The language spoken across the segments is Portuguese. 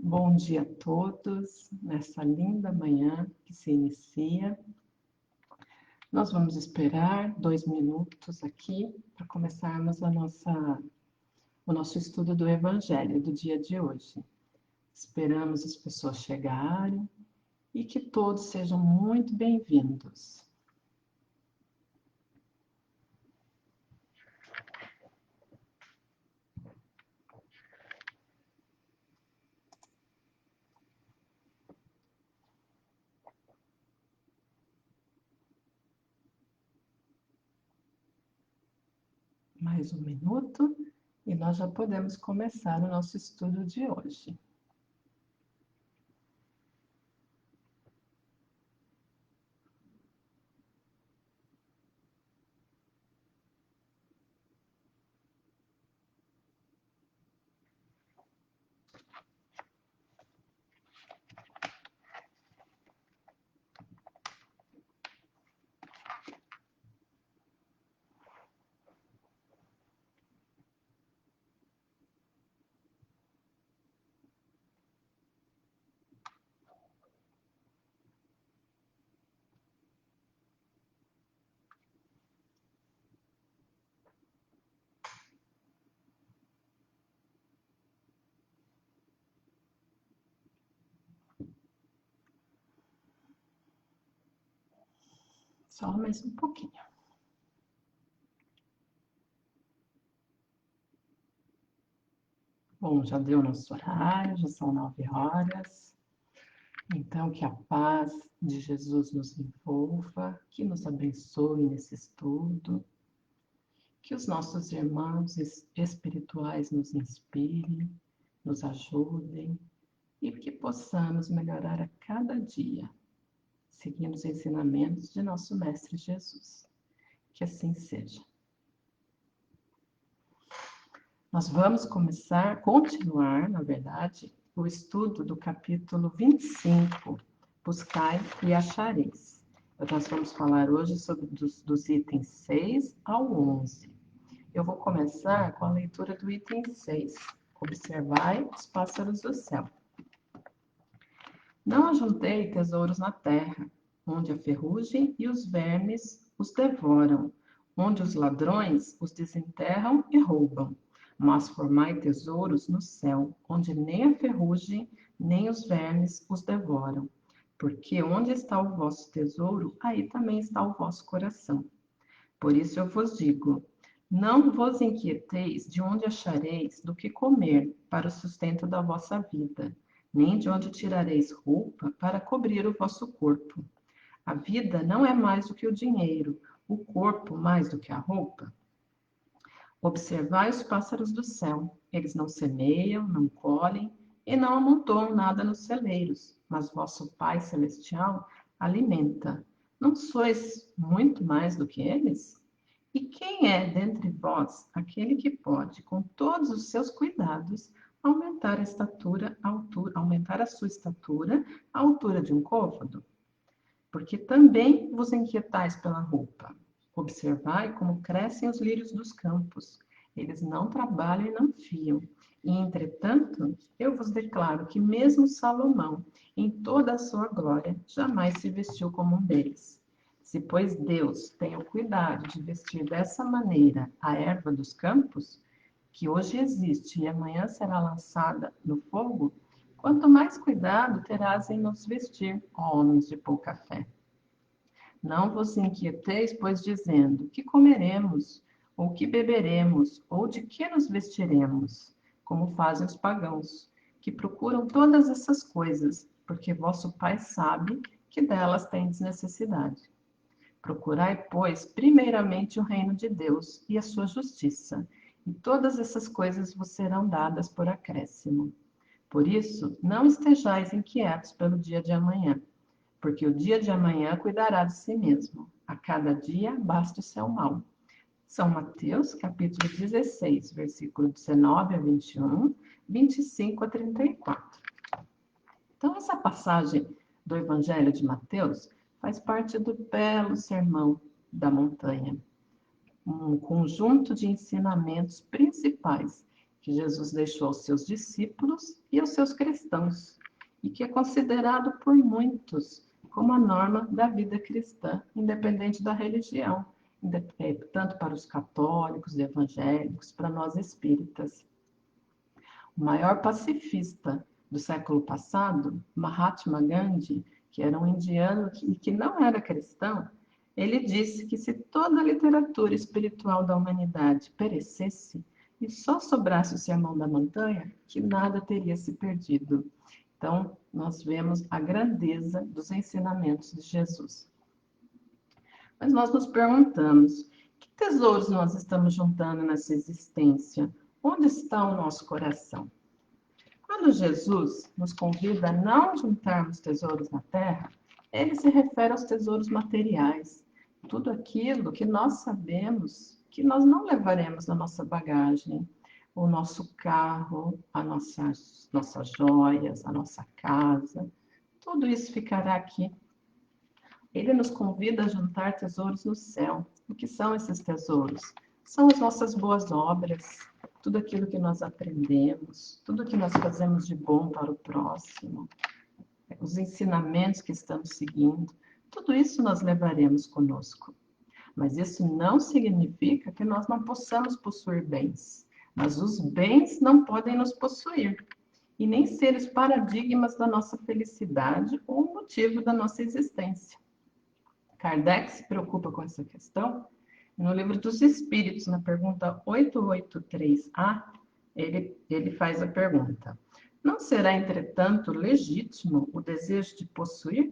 Bom dia a todos, nessa linda manhã que se inicia. Nós vamos esperar 2 minutos aqui para começarmos o nosso estudo do Evangelho do dia de hoje. Esperamos as pessoas chegarem e que todos sejam muito bem-vindos. Mais um minuto e nós já podemos começar o nosso estudo de hoje. Só mais um pouquinho. Bom, já deu nosso horário, já são 9 horas. Então, que a paz de Jesus nos envolva, que nos abençoe nesse estudo, que os nossos irmãos espirituais nos inspirem, nos ajudem e que possamos melhorar a cada dia, seguindo os ensinamentos de nosso Mestre Jesus. Que assim seja. Nós vamos continuar, na verdade, o estudo do capítulo 25, Buscai e Achareis. Nós vamos falar hoje sobre dos itens 6 ao 11. Eu vou começar com a leitura do item 6. Observai os pássaros do céu. Não ajuntei tesouros na terra, onde a ferrugem e os vermes os devoram, onde os ladrões os desenterram e roubam. Mas formai tesouros no céu, onde nem a ferrugem, nem os vermes os devoram. Porque onde está o vosso tesouro, aí também está o vosso coração. Por isso eu vos digo, não vos inquieteis de onde achareis do que comer para o sustento da vossa vida, nem de onde tirareis roupa para cobrir o vosso corpo. A vida não é mais do que o dinheiro, o corpo mais do que a roupa. Observai os pássaros do céu, eles não semeiam, não colhem e não amontoam nada nos celeiros, mas vosso Pai Celestial alimenta. Não sois muito mais do que eles? E quem é dentre vós aquele que pode, com todos os seus cuidados, aumentar aumentar a sua estatura, a altura de um côvado? Porque também vos inquietais pela roupa. Observai como crescem os lírios dos campos. Eles não trabalham e não fiam. E, entretanto, eu vos declaro que mesmo Salomão, em toda a sua glória, jamais se vestiu como um deles. Se, pois, Deus tem o cuidado de vestir dessa maneira a erva dos campos, que hoje existe e amanhã será lançada no fogo, quanto mais cuidado terás em nos vestir, ó homens de pouca fé. Não vos inquieteis, pois, dizendo, que comeremos, ou que beberemos, ou de que nos vestiremos, como fazem os pagãos, que procuram todas essas coisas, porque vosso Pai sabe que delas tendes necessidade. Procurai, pois, primeiramente o reino de Deus e a sua justiça, e todas essas coisas vos serão dadas por acréscimo. Por isso, não estejais inquietos pelo dia de amanhã, porque o dia de amanhã cuidará de si mesmo. A cada dia basta o seu mal. São Mateus, capítulo 16, versículo 19 a 21, 25 a 34. Então, essa passagem do Evangelho de Mateus faz parte do belo Sermão da Montanha, um conjunto de ensinamentos principais que Jesus deixou aos seus discípulos e aos seus cristãos, e que é considerado por muitos como a norma da vida cristã, independente da religião, tanto para os católicos, evangélicos, para nós espíritas. O maior pacifista do século passado, Mahatma Gandhi, que era um indiano e que não era cristão, ele disse que se toda a literatura espiritual da humanidade perecesse e só sobrasse o Sermão da Montanha, que nada teria se perdido. Então, nós vemos a grandeza dos ensinamentos de Jesus. Mas nós nos perguntamos, que tesouros nós estamos juntando nessa existência? Onde está o nosso coração? Quando Jesus nos convida a não juntarmos tesouros na terra, ele se refere aos tesouros materiais, tudo aquilo que nós sabemos que nós não levaremos na nossa bagagem, o nosso carro, nossas joias, a nossa casa, tudo isso ficará aqui. Ele nos convida a juntar tesouros no céu. O que são esses tesouros? São as nossas boas obras, tudo aquilo que nós aprendemos, tudo que nós fazemos de bom para o próximo, os ensinamentos que estamos seguindo, tudo isso nós levaremos conosco. Mas isso não significa que nós não possamos possuir bens. Mas os bens não podem nos possuir e nem ser os paradigmas da nossa felicidade ou o motivo da nossa existência. Kardec se preocupa com essa questão. No Livro dos Espíritos, na pergunta 883A, ele faz a pergunta: não será, entretanto, legítimo o desejo de possuir,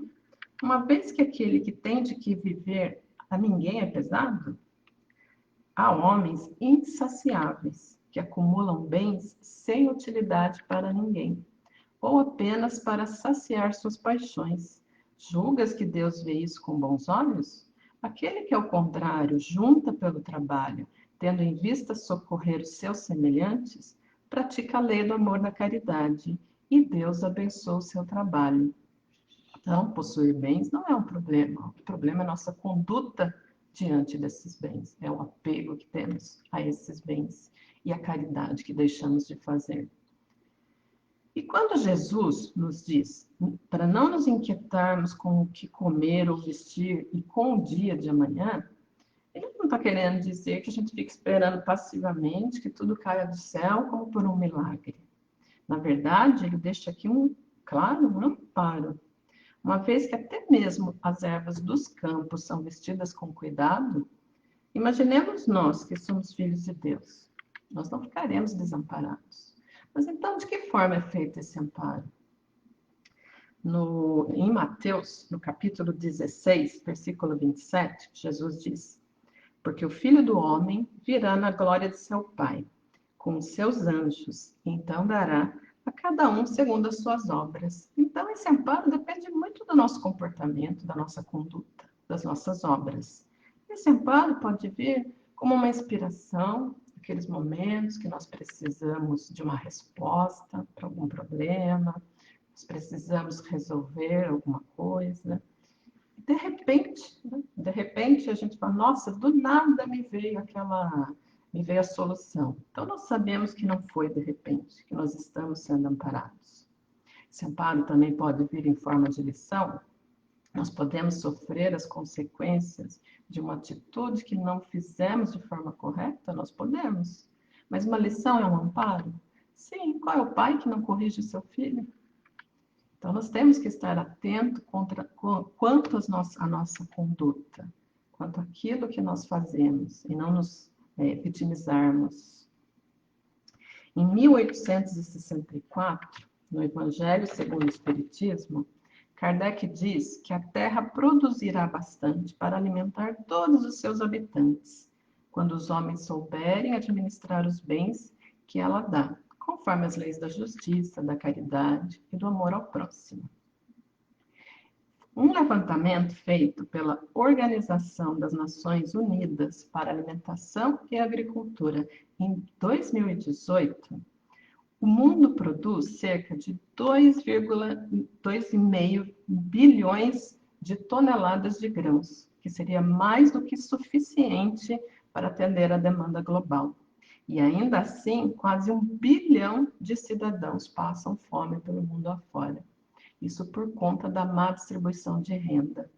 uma vez que aquele que tem de que viver a ninguém é pesado? Há homens insaciáveis que acumulam bens sem utilidade para ninguém, ou apenas para saciar suas paixões. Julgas que Deus vê isso com bons olhos? Aquele que, ao contrário, junta pelo trabalho, tendo em vista socorrer os seus semelhantes, pratica a lei do amor da caridade, e Deus abençoa o seu trabalho. Então, possuir bens não é um problema. O problema é a nossa conduta diante desses bens. É o apego que temos a esses bens e a caridade que deixamos de fazer. E quando Jesus nos diz para não nos inquietarmos com o que comer ou vestir e com o dia de amanhã, ele não está querendo dizer que a gente fique esperando passivamente que tudo caia do céu como por um milagre. Na verdade, ele deixa aqui um amparo. Uma vez que até mesmo as ervas dos campos são vestidas com cuidado, imaginemos nós que somos filhos de Deus. Nós não ficaremos desamparados. Mas então, de que forma é feito esse amparo? Em Mateus, no capítulo 16, versículo 27, Jesus diz: porque o Filho do Homem virá na glória de seu Pai, com os seus anjos, e então dará a cada um segundo as suas obras. Então, esse amparo depende muito do nosso comportamento, da nossa conduta, das nossas obras. Esse amparo pode vir como uma inspiração, aqueles momentos que nós precisamos de uma resposta para algum problema, nós precisamos resolver alguma coisa. De repente a gente fala, nossa, do nada me veio a solução. Então nós sabemos que não foi de repente, que nós estamos sendo amparados. Esse amparo também pode vir em forma de lição. Nós podemos sofrer as consequências de uma atitude que não fizemos de forma correta? Nós podemos. Mas uma lição é um amparo? Sim, qual é o pai que não corrige o seu filho? Então, nós temos que estar atentos quanto à nossa conduta, quanto àquilo que nós fazemos, e não nos vitimizarmos. Em 1864, no Evangelho segundo o Espiritismo, Kardec diz que a Terra produzirá bastante para alimentar todos os seus habitantes, quando os homens souberem administrar os bens que ela dá, conforme as leis da justiça, da caridade e do amor ao próximo. Um levantamento feito pela Organização das Nações Unidas para Alimentação e Agricultura em 2018, o mundo produz cerca de 2,5 bilhões de toneladas de grãos, que seria mais do que suficiente para atender a demanda global. E ainda assim, quase 1 bilhão de cidadãos passam fome pelo mundo afora. Isso por conta da má distribuição de renda.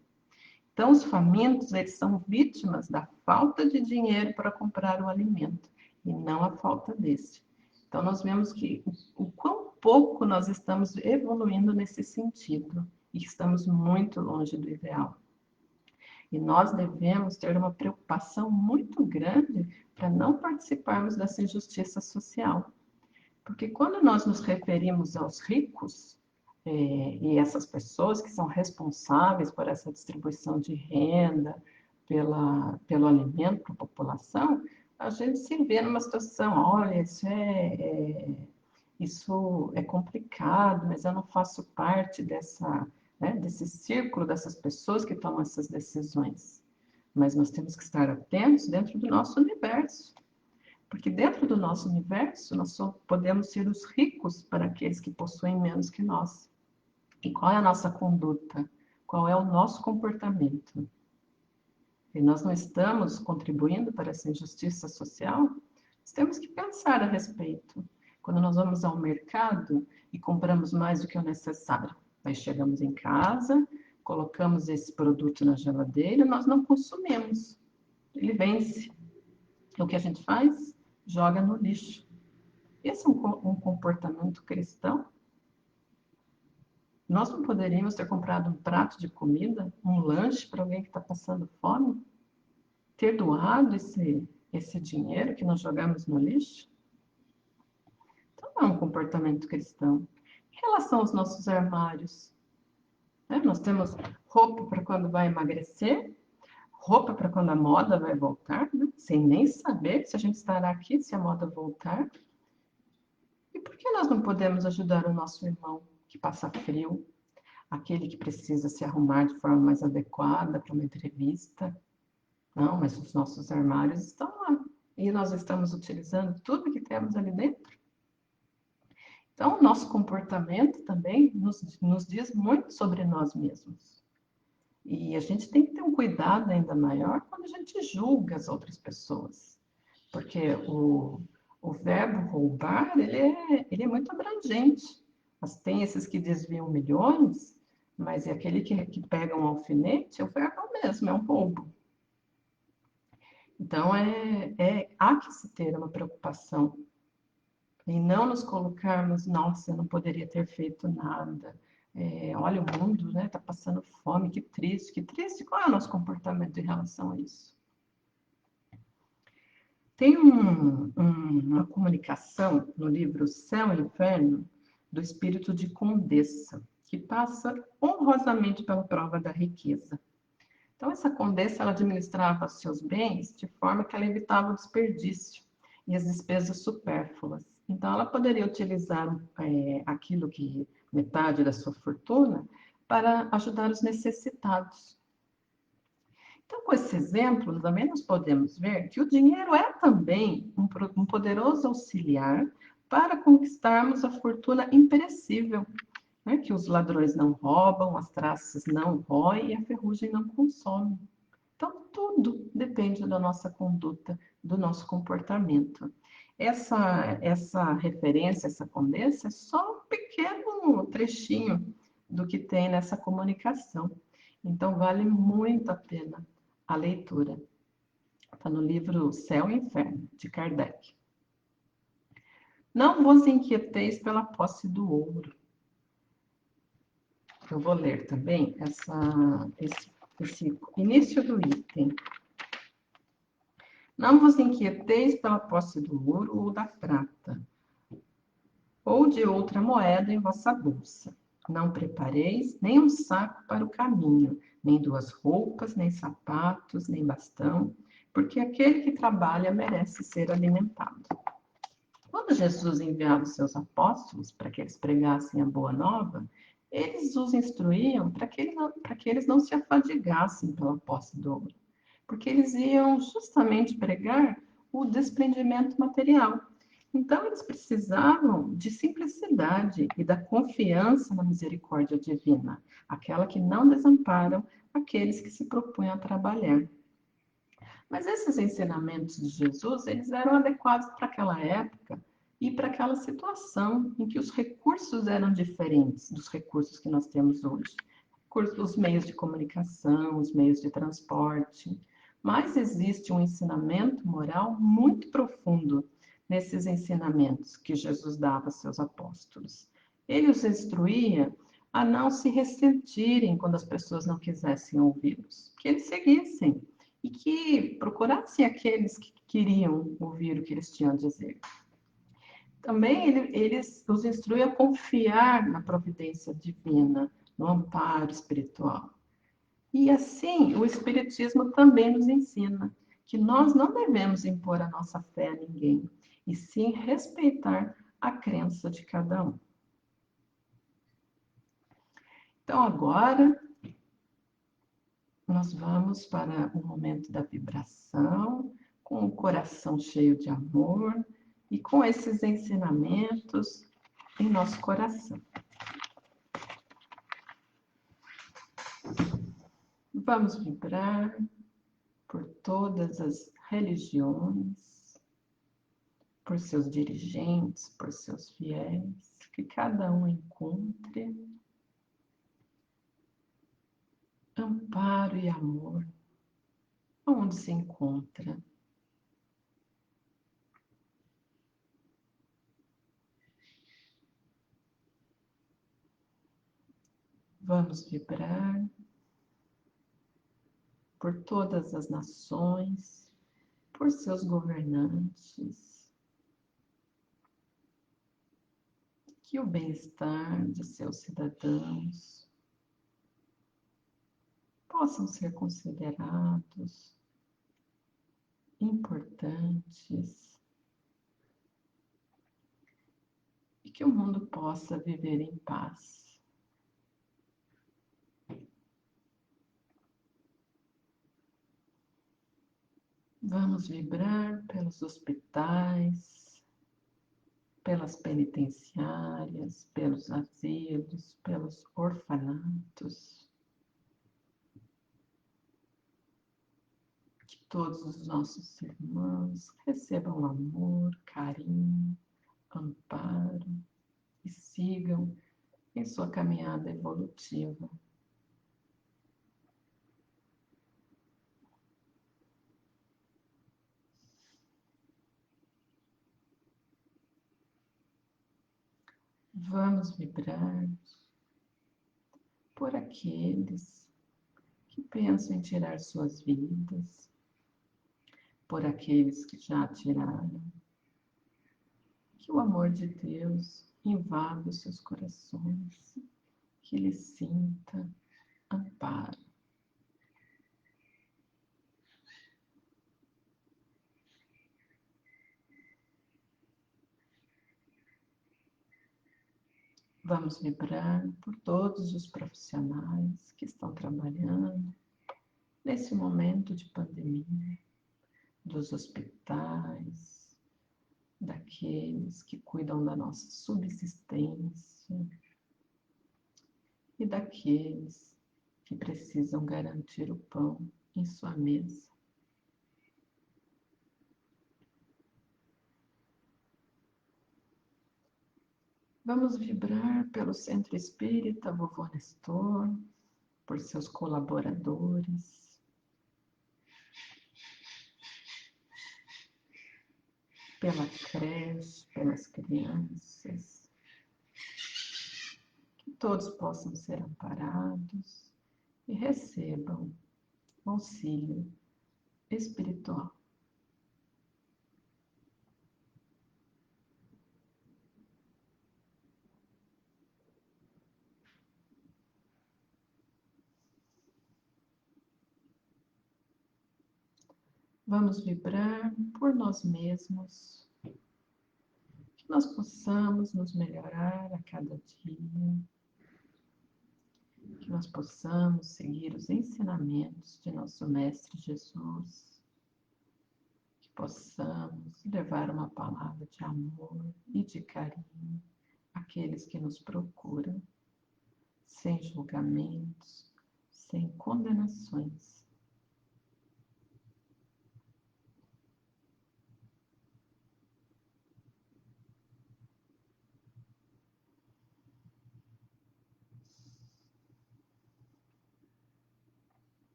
Então, os famintos, eles são vítimas da falta de dinheiro para comprar o alimento, e não a falta desse. Então, nós vemos que o quão pouco nós estamos evoluindo nesse sentido, e estamos muito longe do ideal. E nós devemos ter uma preocupação muito grande para não participarmos dessa injustiça social. Porque quando nós nos referimos aos ricos, e essas pessoas que são responsáveis por essa distribuição de renda, pelo alimento para a população, a gente se vê numa situação, olha, isso é complicado, mas eu não faço parte desse círculo dessas pessoas que tomam essas decisões. Mas nós temos que estar atentos dentro do nosso universo. Porque dentro do nosso universo, nós só podemos ser os ricos para aqueles que possuem menos que nós. E qual é a nossa conduta? Qual é o nosso comportamento? E nós não estamos contribuindo para essa injustiça social? Nós temos que pensar a respeito. Quando nós vamos ao mercado e compramos mais do que o necessário, aí chegamos em casa, colocamos esse produto na geladeira, nós não consumimos. Ele vence. O que a gente faz? Joga no lixo. Esse é um comportamento cristão? Nós não poderíamos ter comprado um prato de comida, um lanche para alguém que está passando fome? Ter doado esse dinheiro que nós jogamos no lixo? Então, não é um comportamento cristão. Em relação aos nossos armários, né? Nós temos roupa para quando vai emagrecer, roupa para quando a moda vai voltar, né? Sem nem saber se a gente estará aqui, se a moda voltar. E por que nós não podemos ajudar o nosso irmão que passa frio, aquele que precisa se arrumar de forma mais adequada para uma entrevista? Não, mas os nossos armários estão lá. E nós estamos utilizando tudo que temos ali dentro. Então, o nosso comportamento também nos diz muito sobre nós mesmos. E a gente tem que ter um cuidado ainda maior quando a gente julga as outras pessoas. Porque o verbo roubar, ele é muito abrangente. Mas tem esses que desviam milhões, mas é aquele que pega um alfinete, é o verbo mesmo, é um roubo. Então, há que se ter uma preocupação e não nos colocarmos, nossa, eu não poderia ter feito nada. Olha, o mundo, né, está passando fome, que triste, que triste. Qual é o nosso comportamento em relação a isso? Tem uma comunicação no livro Céu e Inferno, do espírito de Condessa, que passa honrosamente pela prova da riqueza. Então, essa condessa, ela administrava seus bens de forma que ela evitava o desperdício e as despesas supérfluas. Então, ela poderia utilizar aquilo que metade da sua fortuna para ajudar os necessitados. Então, com esse exemplo, também nós podemos ver que o dinheiro é também um poderoso auxiliar para conquistarmos a fortuna imperecível, né? Que os ladrões não roubam, as traças não roem e a ferrugem não consome. Então, tudo depende da nossa conduta, do nosso comportamento. Essa referência, essa condessa, é só um pequeno trechinho do que tem nessa comunicação. Então, vale muito a pena a leitura. Está no livro Céu e Inferno, de Kardec. Não vos inquieteis pela posse do ouro. Eu vou ler também esse início do item. Não vos inquieteis pela posse do ouro ou da prata, ou de outra moeda em vossa bolsa. Não prepareis nem um saco para o caminho, nem 2 roupas, nem sapatos, nem bastão, porque aquele que trabalha merece ser alimentado. Quando Jesus enviava os seus apóstolos para que eles pregassem a boa nova, eles os instruíam para que eles não se afadigassem pela posse do ouro, porque eles iam justamente pregar o desprendimento material. Então, eles precisavam de simplicidade e da confiança na misericórdia divina, aquela que não desamparam aqueles que se propunham a trabalhar. Mas esses ensinamentos de Jesus, eles eram adequados para aquela época e para aquela situação em que os recursos eram diferentes dos recursos que nós temos hoje. Os meios de comunicação, os meios de transporte. Mas existe um ensinamento moral muito profundo nesses ensinamentos que Jesus dava aos seus apóstolos. Ele os instruía a não se ressentirem quando as pessoas não quisessem ouvi-los, que eles seguissem e que procurassem aqueles que queriam ouvir o que eles tinham a dizer. Também eles os instrui a confiar na providência divina, no amparo espiritual. E assim, o Espiritismo também nos ensina que nós não devemos impor a nossa fé a ninguém, e sim respeitar a crença de cada um. Então, agora, nós vamos para o momento da vibração, com o coração cheio de amor e com esses ensinamentos em nosso coração. Vamos vibrar por todas as religiões, por seus dirigentes, por seus fiéis, que cada um encontre amparo e amor onde se encontra. Vamos vibrar por todas as nações, por seus governantes, que o bem-estar de seus cidadãos possam ser considerados importantes e que o mundo possa viver em paz. Vamos vibrar pelos hospitais, pelas penitenciárias, pelos asilos, pelos orfanatos. Que todos os nossos irmãos recebam amor, carinho, amparo e sigam em sua caminhada evolutiva. Vamos vibrar por aqueles que pensam em tirar suas vidas, por aqueles que já tiraram. Que o amor de Deus invada os seus corações, que ele sinta amparo. Vamos vibrar por todos os profissionais que estão trabalhando nesse momento de pandemia, dos hospitais, daqueles que cuidam da nossa subsistência e daqueles que precisam garantir o pão em sua mesa. Vamos vibrar pelo Centro Espírita Vovô Nestor, por seus colaboradores, pela creche, pelas crianças, que todos possam ser amparados e recebam auxílio espiritual. Vamos vibrar por nós mesmos, que nós possamos nos melhorar a cada dia, que nós possamos seguir os ensinamentos de nosso Mestre Jesus, que possamos levar uma palavra de amor e de carinho àqueles que nos procuram, sem julgamentos, sem condenações.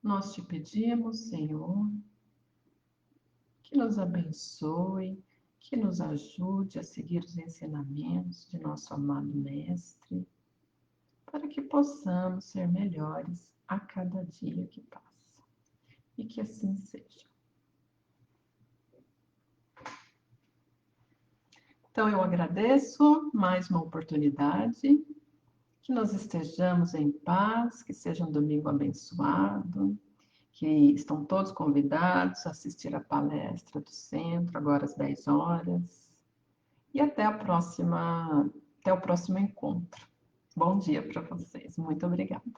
Nós te pedimos, Senhor, que nos abençoe, que nos ajude a seguir os ensinamentos de nosso amado Mestre, para que possamos ser melhores a cada dia que passa. E que assim seja. Então, eu agradeço mais uma oportunidade, que nós estejamos em paz, que seja um domingo abençoado, que estão todos convidados a assistir a palestra do centro, agora às 10 horas. E até o próximo encontro. Bom dia para vocês. Muito obrigada.